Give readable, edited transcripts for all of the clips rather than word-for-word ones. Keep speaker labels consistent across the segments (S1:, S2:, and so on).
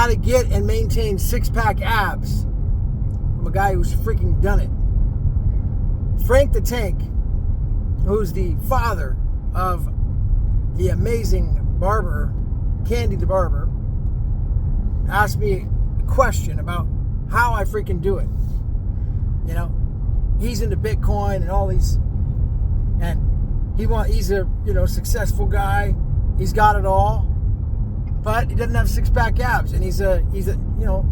S1: how to get and maintain six-pack abs from a guy who's freaking done it. Frank the Tank, who's the father of the amazing barber, Kandy the barber, asked me a question about how I freaking do it. You know, he's into Bitcoin and all these, and he's a, you know, successful guy. He's got it all, but he doesn't have six-pack abs, and he's you know,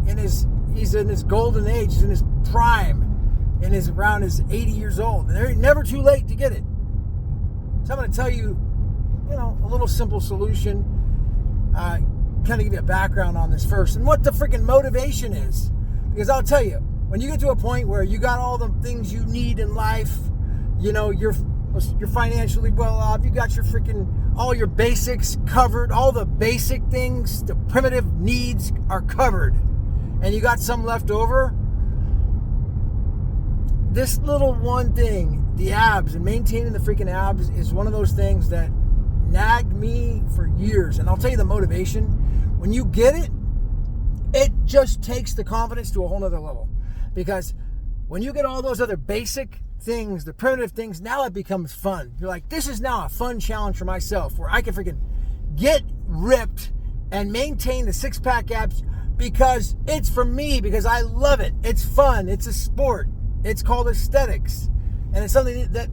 S1: he's in his golden age, he's in his prime, and is around his 80 years old, and they're never too late to get it. So I'm going to tell you, you know, a little simple solution, kind of give you a background on this first, and what the freaking motivation is, because I'll tell you, when you get to a point where you got all the things you need in life, you know, you're financially well off, you got your freaking, all your basics covered, all the basic things, the primitive needs are covered, and you got some left over, this little one thing, the abs and maintaining the freaking abs, is one of those things that nagged me for years. And I'll tell you the motivation, when you get it, it just takes the confidence to a whole nother level. Because when you get all those other basic things, the primitive things, now it becomes fun. You're like, this is now a fun challenge for myself where I can freaking get ripped and maintain the six-pack abs because it's for me, because I love it. It's fun. It's a sport. It's called aesthetics. And it's something that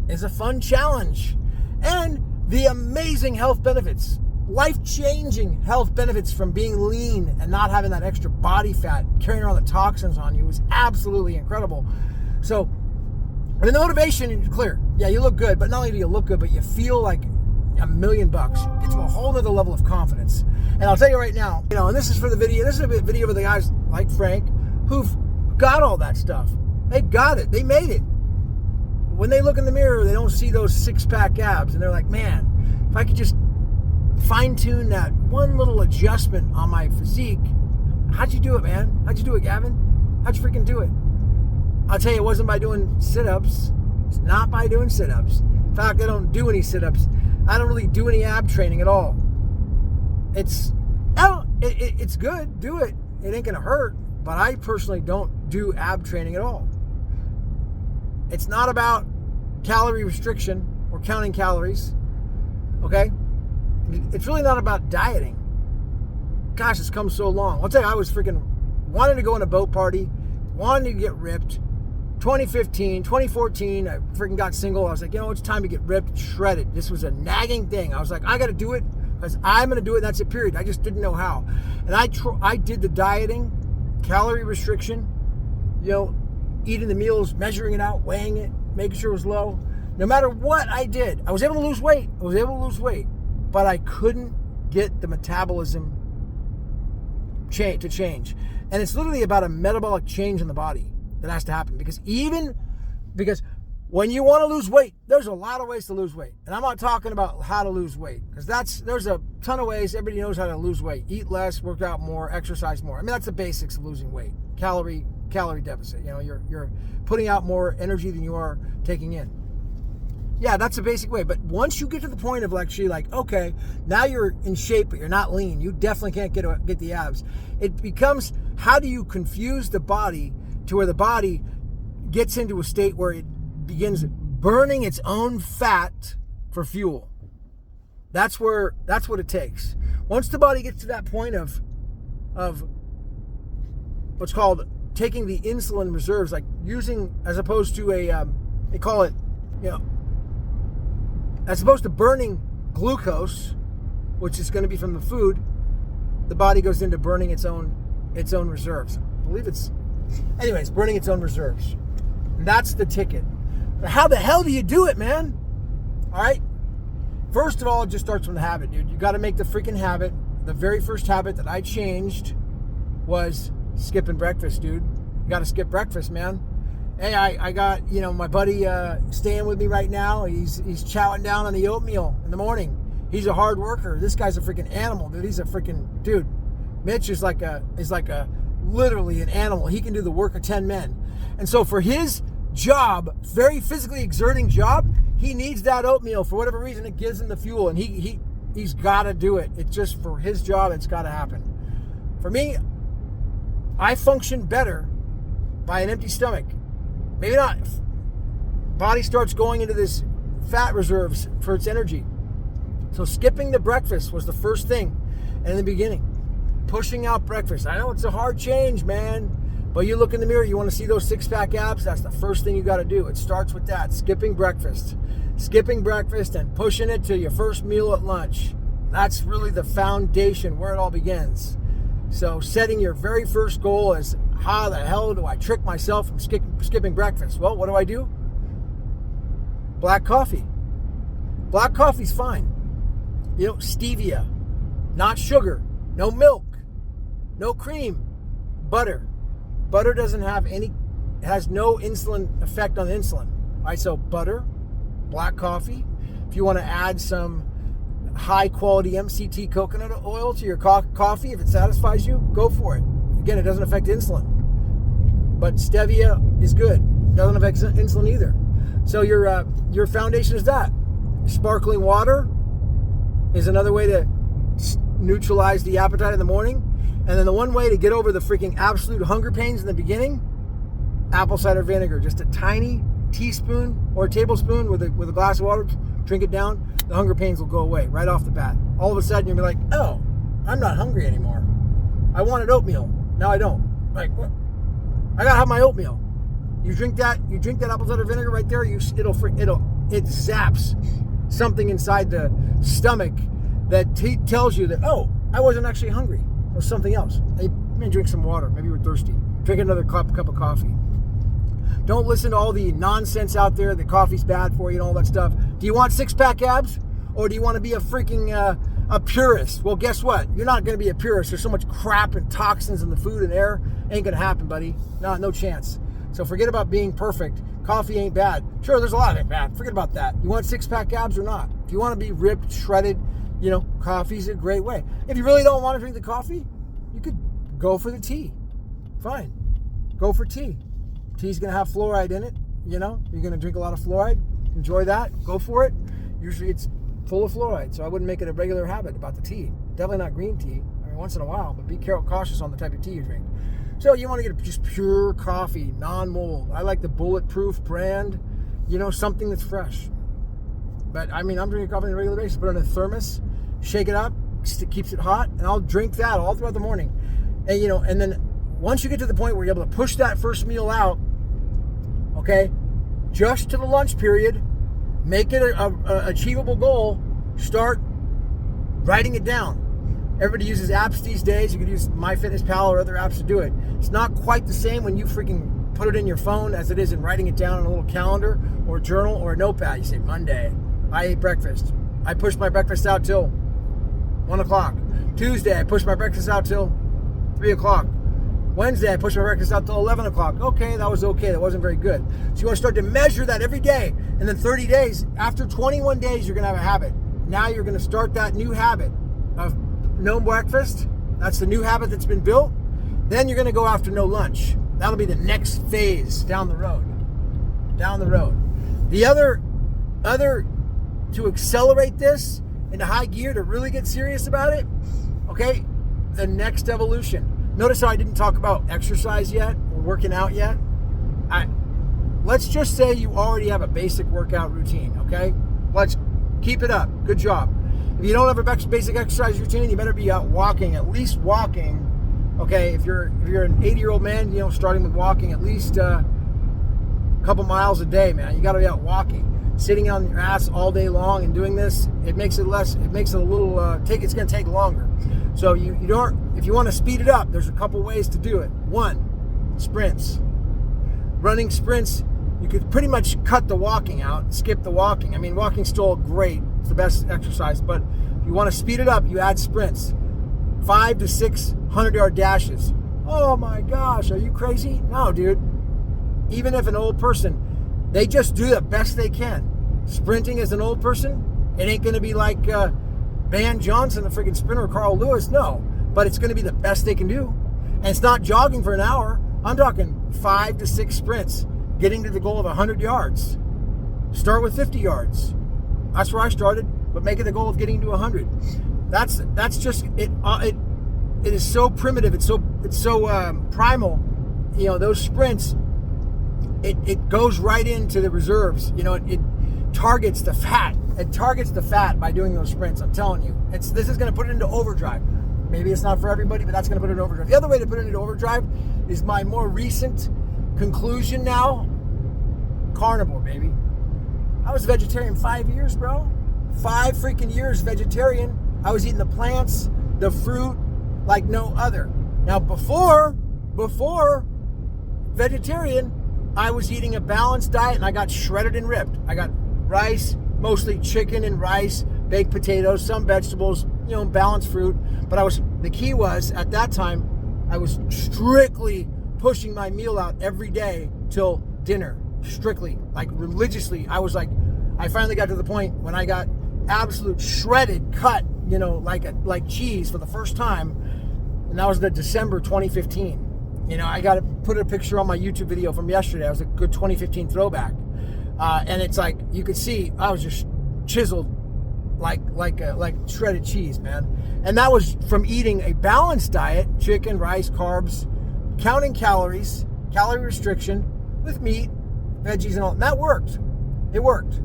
S1: is a fun challenge. And the amazing health benefits, life-changing health benefits from being lean and not having that extra body fat, carrying around the toxins on you, is absolutely incredible. So, I mean, the motivation is clear. Yeah, you look good, but not only do you look good, but you feel like $1 million. Get to a whole other level of confidence. And I'll tell you right now, you know, and this is for the video. This is a video for the guys like Frank who've got all that stuff. They've got it. They made it. When they look in the mirror, they don't see those six-pack abs, and they're like, man, if I could just fine-tune that one little adjustment on my physique. How'd you do it, man? How'd you do it, Gavin? How'd you freaking do it? I'll tell you, it wasn't by doing sit-ups. It's not by doing sit-ups. In fact, I don't do any sit-ups. I don't really do any ab training at all. It's good. Do it. It ain't gonna hurt. But I personally don't do ab training at all. It's not about calorie restriction or counting calories. Okay? It's really not about dieting. Gosh, it's come so long. I'll tell you, I was freaking wanted to go on a boat party, wanted to get ripped. 2015, 2014, I freaking got single. I was like, you know, it's time to get ripped, shredded. This was a nagging thing. I was like, I got to do it because I'm going to do it. That's it, period. I just didn't know how. And I did the dieting, calorie restriction, you know, eating the meals, measuring it out, weighing it, making sure it was low. No matter what I did, I was able to lose weight. But I couldn't get the metabolism to change. And it's literally about a metabolic change in the body that has to happen. Because when you want to lose weight, there's a lot of ways to lose weight. And I'm not talking about how to lose weight, because there's a ton of ways. Everybody knows how to lose weight. Eat less, work out more, exercise more. I mean, that's the basics of losing weight. Calorie deficit. You know, you're putting out more energy than you are taking in. Yeah, that's a basic way. But once you get to the point of actually like, okay, now you're in shape, but you're not lean. You definitely can't get the abs. It becomes, how do you confuse the body to where the body gets into a state where it begins burning its own fat for fuel? That's what it takes. Once the body gets to that point of what's called taking the insulin reserves, like using, as opposed to they call it, you know, as opposed to burning glucose, which is going to be from the food, the body goes into burning its own reserves. I believe it's burning its own reserves. And that's the ticket. But how the hell do you do it, man? All right. First of all, it just starts from the habit, dude. You got to make the freaking habit. The very first habit that I changed was skipping breakfast, dude. You got to skip breakfast, man. Hey, I got, you know, my buddy staying with me right now. He's chowing down on the oatmeal in the morning. He's a hard worker. This guy's a freaking animal, dude. He's a freaking dude. Mitch is like literally an animal. He can do the work of 10 men. And so for his job, very physically exerting job, he needs that oatmeal for whatever reason. It gives him the fuel, and he's got to do it. It's just for his job. It's got to happen. For me, I function better by an empty stomach. Maybe not. Body starts going into this fat reserves for its energy. So skipping the breakfast was the first thing in the beginning. Pushing out breakfast. I know it's a hard change, man. But you look in the mirror, you want to see those six-pack abs, that's the first thing you got to do. It starts with that, skipping breakfast. Skipping breakfast and pushing it to your first meal at lunch. That's really the foundation where it all begins. So setting your very first goal is, how the hell do I trick myself from skipping breakfast? Well, what do? Black coffee. Black coffee's fine. You know, stevia, not sugar, no milk, no cream, butter. Butter doesn't have has no insulin effect on insulin. All right, so butter, black coffee. If you want to add some high quality MCT coconut oil to your coffee, if it satisfies you, go for it. Again, it doesn't affect insulin. But stevia is good. Doesn't affect insulin either. So your foundation is that. Sparkling water is another way to neutralize the appetite in the morning. And then the one way to get over the freaking absolute hunger pains in the beginning, apple cider vinegar. Just a tiny teaspoon or a tablespoon with a glass of water, drink it down, the hunger pains will go away right off the bat. All of a sudden you'll be like, oh, I'm not hungry anymore. I wanted oatmeal. Now I don't. Like, what? I gotta have my oatmeal. You drink that apple cider vinegar right there, it zaps something inside the stomach that tells you that, oh, I wasn't actually hungry. Or something else. Hey, maybe drink some water. Maybe you're thirsty. Drink another cup of coffee. Don't listen to all the nonsense out there that coffee's bad for you and all that stuff. Do you want six-pack abs? Or do you want to be a freaking a purist? Well, guess what? You're not going to be a purist. There's so much crap and toxins in the food and air. Ain't going to happen, buddy. No chance. So forget about being perfect. Coffee ain't bad. Sure, there's a lot of it bad. Forget about that. You want six-pack abs or not? If you want to be ripped, shredded, you know, coffee's a great way. If you really don't want to drink the coffee, you could go for the tea. Fine. Go for tea. Tea's going to have fluoride in it. You know, you're going to drink a lot of fluoride. Enjoy that. Go for it. Usually it's full of fluoride, so I wouldn't make it a regular habit about the tea. Definitely not green tea. I mean, once in a while, but be cautious on the type of tea you drink. So you want to get just pure coffee, non-mold. I like the Bulletproof brand. You know, something that's fresh. But, I mean, I'm drinking coffee on a regular basis. Put it in a thermos. Shake it up, it keeps it hot, and I'll drink that all throughout the morning. And you know, and then once you get to the point where you're able to push that first meal out, okay, just to the lunch period, make it a achievable goal. Start writing it down. Everybody uses apps these days. You could use MyFitnessPal or other apps to do it. It's not quite the same when you freaking put it in your phone as it is in writing it down in a little calendar or journal or a notepad. You say, Monday, I ate breakfast. I pushed my breakfast out till 1 o'clock. Tuesday, I pushed my breakfast out till 3 o'clock. Wednesday, I pushed my breakfast out till 11 o'clock. Okay, that was okay. That wasn't very good. So you want to start to measure that every day. And then 30 days, after 21 days, you're going to have a habit. Now you're going to start that new habit of no breakfast. That's the new habit that's been built. Then you're going to go after no lunch. That'll be the next phase down the road. The other to accelerate this into high gear, to really get serious about it, okay, the next evolution. Notice how I didn't talk about exercise yet or working out yet. Let's just say you already have a basic workout routine, okay? Let's keep it up. Good job. If you don't have a basic exercise routine, you better be out walking, at least walking, okay? If you're an 80-year-old man, you know, starting with walking at least a couple miles a day, man. You got to be out walking. Sitting on your ass all day long and doing this, it's going to take longer. So you don't, if you want to speed it up, there's a couple ways to do it. One, sprints. Running sprints, you could pretty much cut the walking out, skip the walking. I mean, walking's still great. It's the best exercise, but if you want to speed it up, you add sprints. 5 to 6 100-yard dashes. Oh my gosh, are you crazy? No, dude. Even if an old person, they just do the best they can. Sprinting as an old person, it ain't going to be like Van Johnson, the freaking sprinter, or Carl Lewis. No, but it's going to be the best they can do. And it's not jogging for an hour. I'm talking 5 to 6 sprints, getting to the goal of 100 yards. Start with 50 yards. That's where I started, but make it the goal of getting to 100. That's just it. it is so primitive. It's so primal. You know, those sprints, it goes right into the reserves. You know, it targets the fat. It targets the fat by doing those sprints. I'm telling you, this is going to put it into overdrive. Maybe it's not for everybody, but that's going to put it into overdrive. The other way to put it into overdrive is my more recent conclusion now. Carnivore, baby. I was vegetarian 5 years, bro. 5 freaking years vegetarian. I was eating the plants, the fruit, like no other. Now, before vegetarian, I was eating a balanced diet and I got shredded and ripped. I got rice, mostly chicken and rice, baked potatoes, some vegetables, you know, balanced fruit. But the key was, at that time, I was strictly pushing my meal out every day till dinner. Strictly, like religiously. I finally got to the point when I got absolute shredded, cut, you know, like cheese for the first time. And that was the December 2015. You know, I got to put a picture on my YouTube video from yesterday. It was a good 2015 throwback. And it's like, you could see I was just chiseled like shredded cheese, man. And that was from eating a balanced diet, chicken, rice, carbs, counting calories, calorie restriction with meat, veggies and all. And that worked. It worked.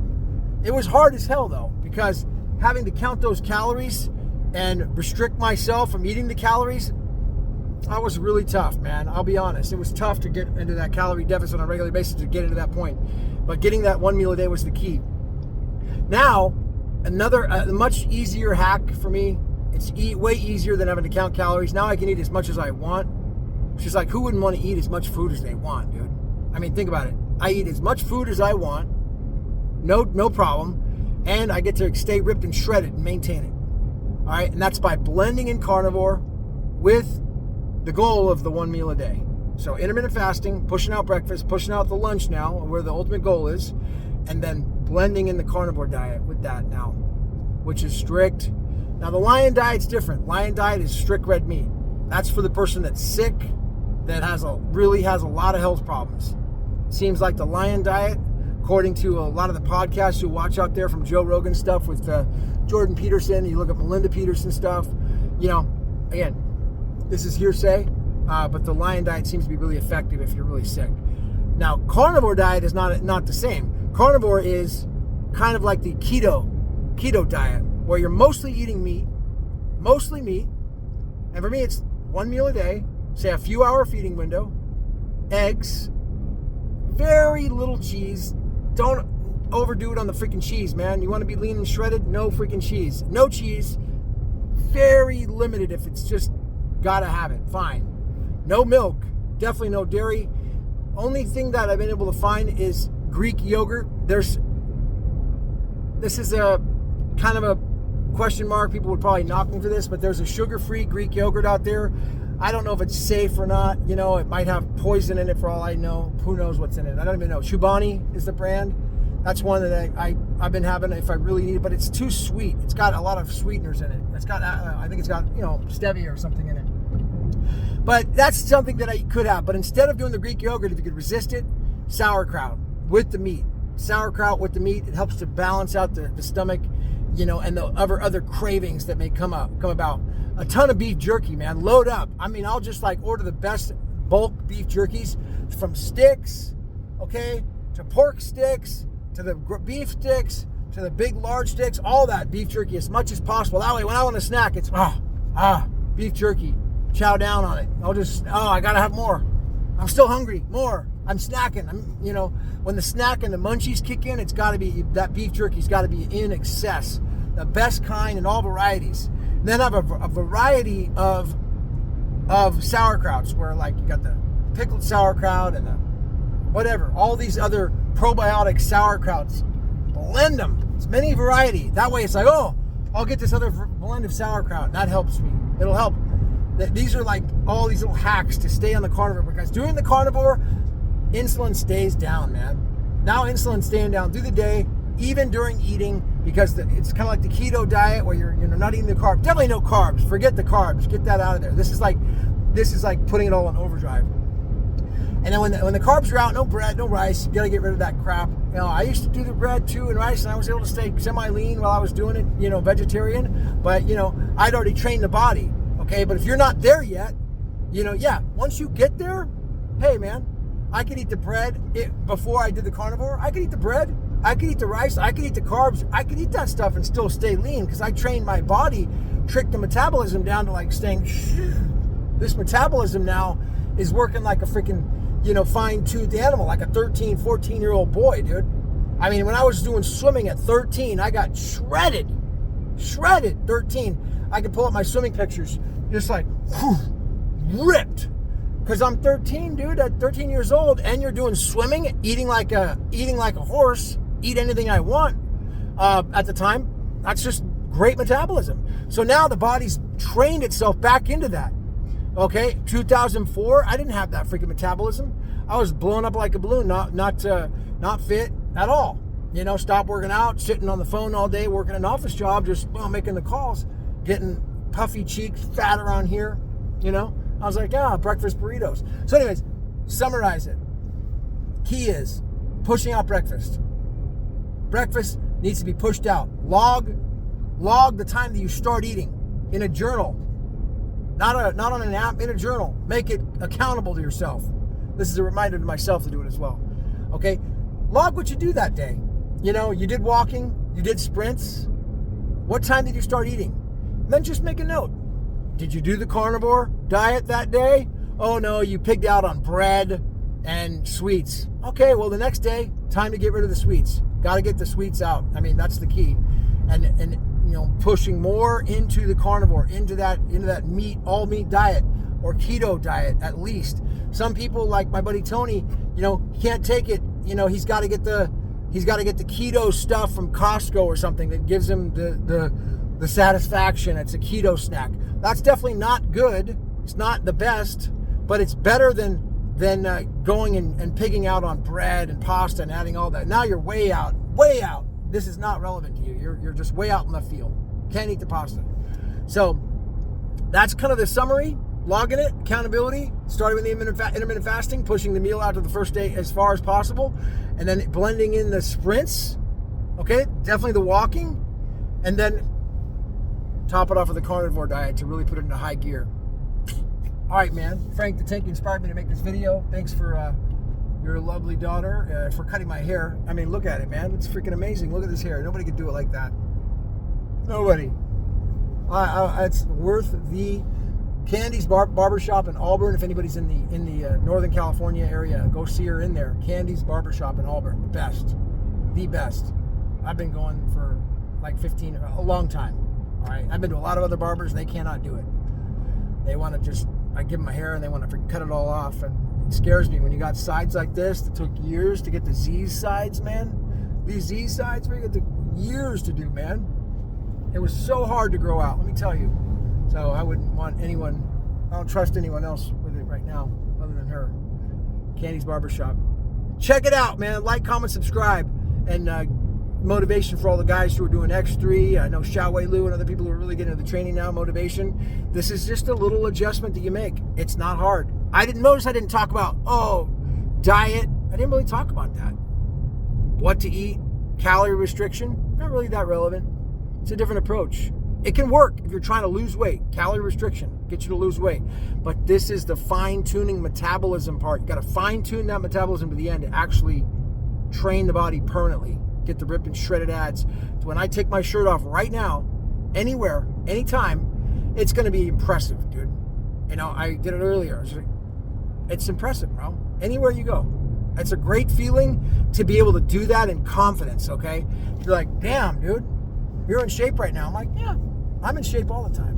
S1: It was hard as hell though, because having to count those calories and restrict myself from eating the calories, that was really tough, man. I'll be honest. It was tough to get into that calorie deficit on a regular basis to get into that point. But getting that one meal a day was the key. Now, another much easier hack for me. It's way easier than having to count calories. Now I can eat as much as I want. It's just like, who wouldn't want to eat as much food as they want, dude? I mean, think about it. I eat as much food as I want, no problem, and I get to stay ripped and shredded and maintain it. All right, and that's by blending in carnivore with the goal of the one meal a day. So intermittent fasting, pushing out breakfast, pushing out the lunch now, where the ultimate goal is, and then blending in the carnivore diet with that now, which is strict. Now the Lion diet's different. Lion diet is strict red meat. That's for the person that's sick, that really has a lot of health problems. Seems like the Lion diet, according to a lot of the podcasts you watch out there from Joe Rogan stuff with Jordan Peterson, you look at Melinda Peterson stuff, you know, again, this is hearsay, but the Lion diet seems to be really effective if you're really sick. Now, carnivore diet is not the same. Carnivore is kind of like the keto diet, where you're mostly eating meat, and for me it's one meal a day, say a few hour feeding window, eggs, very little cheese. Don't overdo it on the freaking cheese, man. You want to be lean and shredded? No freaking cheese. No cheese. Very limited if it's just gotta have it. Fine. No milk. Definitely no dairy. Only thing that I've been able to find is Greek yogurt. This is a kind of a question mark. People would probably knock me for this, but there's a sugar-free Greek yogurt out there. I don't know if it's safe or not. You know, it might have poison in it for all I know. Who knows what's in it? I don't even know. Chobani is the brand. That's one that I've been having if I really need it, but it's too sweet. It's got a lot of sweeteners in it. It's got, I think it's got, you know, stevia or something in it. But that's something that I could have. But instead of doing the Greek yogurt, if you could resist it, sauerkraut with the meat. Sauerkraut with the meat. It helps to balance out the stomach, you know, and the other cravings that may come about. A ton of beef jerky, man. Load up. I mean, I'll just like order the best bulk beef jerkies, from sticks, okay, to pork sticks, to the beef sticks, to the big large sticks, all that beef jerky as much as possible. That way, when I want a snack, it's beef jerky. Chow down on it. I gotta have more. I'm still hungry. More. I'm snacking. You know, when the snack and the munchies kick in, it's got to be, that beef jerky's got to be in excess. The best kind in all varieties. And then I have a variety of sauerkrauts, where like you got the pickled sauerkraut and the whatever, all these other probiotic sauerkrauts. Blend them. It's many variety. That way it's like, oh, I'll get this other blend of sauerkraut. That helps me. It'll help. These are like all these little hacks to stay on the carnivore, because during the carnivore, insulin stays down, man. Now insulin's staying down through the day, even during eating, because it's kind of like the keto diet where you're not eating the carbs. Definitely no carbs. Forget the carbs. Get that out of there. This is like putting it all on overdrive. And then when the carbs are out, no bread, no rice, you gotta get rid of that crap. You know, I used to do the bread too and rice, and I was able to stay semi-lean while I was doing it, you know, vegetarian. But you know, I'd already trained the body. Okay, but if you're not there yet, once you get there, hey man, I could eat the bread. Before I did the carnivore, I could eat the bread, I could eat the rice, I could eat the carbs, I could eat that stuff and still stay lean because I trained my body, tricked the metabolism down to like staying, this metabolism now is working like a freaking, fine-toothed animal, like a 13, 14-year-old boy, dude. I mean, when I was doing swimming at 13, I got shredded, 13. I could pull up my swimming pictures, just like, ripped. Because I'm 13, dude, at 13 years old, and you're doing swimming, eating like a horse, eat anything I want at the time. That's just great metabolism. So now the body's trained itself back into that. Okay, 2004, I didn't have that freaking metabolism. I was blown up like a balloon, not fit at all. Stop working out, sitting on the phone all day, working an office job, just making the calls, getting puffy cheeks, fat around here, I was like, breakfast burritos. So anyways, summarize it. Key is pushing out breakfast. Breakfast needs to be pushed out. Log the time that you start eating in a journal. Not on an app, in a journal. Make it accountable to yourself. This is a reminder to myself to do it as well. Okay? Log what you do that day. You did walking, you did sprints. What time did you start eating? And then just make a note. Did you do the carnivore diet that day? Oh no, you pigged out on bread and sweets. Okay, well the next day, time to get rid of the sweets. Got to get the sweets out. I mean, that's the key. And pushing more into the carnivore, into that meat, all meat diet or keto diet at least. Some people like my buddy Tony, he can't take it. He's got to get the keto stuff from Costco or something that gives him the satisfaction. It's a keto snack. That's definitely not good. It's not the best, but it's better than going and pigging out on bread and pasta and adding all that. Now you're way out. This is not relevant to you. You're just way out in left field. Can't eat the pasta. So that's kind of the summary. Logging it, accountability, starting with the intermittent fasting, pushing the meal out to the first day as far as possible, and then blending in the sprints. Okay, definitely the walking, and then top it off with the carnivore diet to really put it into high gear. All right, man. Frank the Tank inspired me to make this video. Thanks for your lovely daughter for cutting my hair. I mean, look at it, man. It's freaking amazing. Look at this hair. Nobody could do it like that. Nobody. It's worth the Kandy's barbershop in Auburn. If anybody's in the Northern California area, go see her in there. Kandy's barbershop in Auburn. The best. I've been going for like a long time. All right. I've been to a lot of other barbers. They cannot do it. They want to I give them my hair and they want to cut it all off. And it scares me when you got sides like this that took years to get the Z sides, man. These Z sides, we get the years to do, man. It was so hard to grow out, let me tell you. So I wouldn't want anyone, I don't trust anyone else with it right now other than her. Kandy's Barbershop. Check it out, man. Like, comment, subscribe. And motivation for all the guys who are doing X3. I know Xiaowei Lu and other people who are really getting into the training now, motivation. This is just a little adjustment that you make. It's not hard. I didn't talk about, diet. I didn't really talk about that. What to eat, calorie restriction, not really that relevant. It's a different approach. It can work if you're trying to lose weight. Calorie restriction, get you to lose weight. But this is the fine-tuning metabolism part. You got to fine-tune that metabolism to the end to actually train the body permanently. Get the ripped and shredded abs. So when I take my shirt off right now, anywhere, anytime, it's going to be impressive, dude. I did it earlier. It's impressive, bro. Anywhere you go. It's a great feeling to be able to do that in confidence, okay? You're like, damn, dude, you're in shape right now. I'm like, yeah, I'm in shape all the time.